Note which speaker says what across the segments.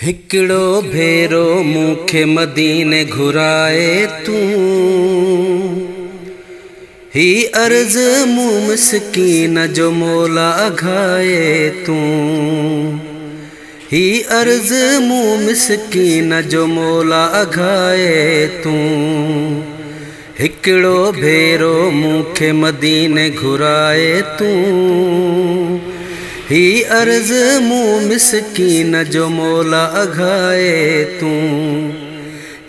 Speaker 1: हिकड़ो भेरो मूंखे मदीने घुराए तूं, ही अर्ज़ मूं मिस्कीन जो मौला अघाए तूं, ही अर्ज़ मूं मिस्कीन जो मौला अघाए तूं। हिकड़ो भेरो मूंखे मदीने घुराए तूं, ही अर्ज़ मूं मिस्कीन जो मौला अघाए तूं,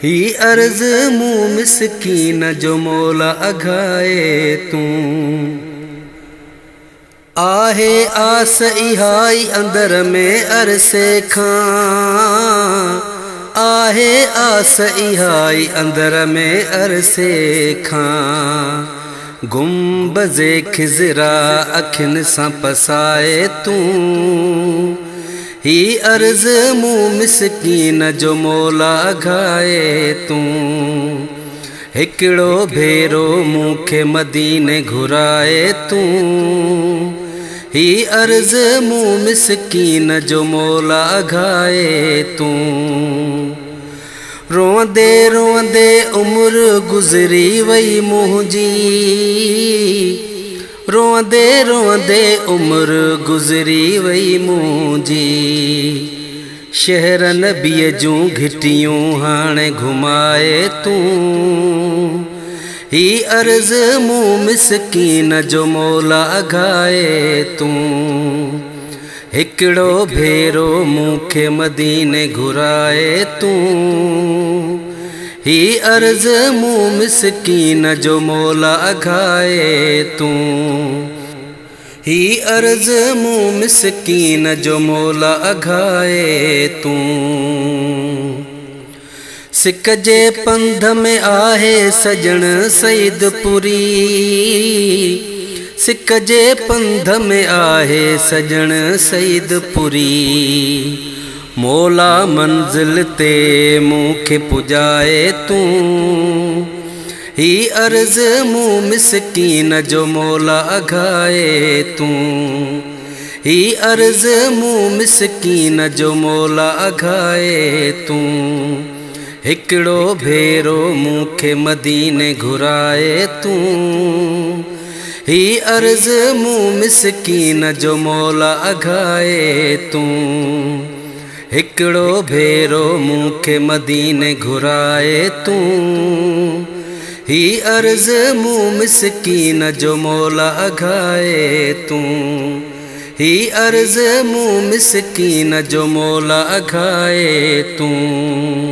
Speaker 1: ही अर्ज़ मूं मिस्कीन जो मौला अघाए तूं। आहे आस इहाई अंदर में अरसे खां, आहे आस इहाई अंदर में अरसे खां। गुंबज़े खिज़रा अखियुनि सां पसाए तूं, ही अर्ज़ मूं मिस्कीन जो मौला अघाए तूं। हिकड़ो भेरो मूंखे मदीने घुराए तूं, ही अर्ज़ मूं मिस्कीन जो मौला अघाए तूं। रोंदे रोंदे उम्र गुज़री वई मुंहिंजी, रोंदे रोंदे उम्र गुज़री वई मुंहिंजी। शहर नबीअ जूं घिटियूं हाणे घुमाए तूं, ही अर्ज़ मूं मिस्कीन जो मौला अघाए तूं। हिकड़ो भेरो मूंखे मदीने घुराए तूं, ही अर्ज़ मूं मिस्कीन जो मौला अघाए तूं, ही अर्ज़ मूं मिस्कीन जो मौला अघाए तूं। सिक जे पंध में आहे सजण सईदपुरी, सिक जे पंध में आहे सजण सईदपुरी। मौला मंज़िल ते मूंखे पुॼाए तूं, ही अर्ज़ मूं मिस्कीन जो मौला अघाए तूं, ही अर्ज़ मूं मिस्कीन जो मौला अघाए तूं। हिकड़ो भेरो मूंखे मदीने घुराए तूं, ही अर्ज़ मूं मिस्कीन जो मौला अघाए तूं। हिकड़ो भेरो मूंखे मदीने घुराए तूं, ही अर्ज़ मूं मिस्कीन जो मौला अघाए तूं, ही अर्ज़ मूं मिस्कीन जो मौला अघाए तूं।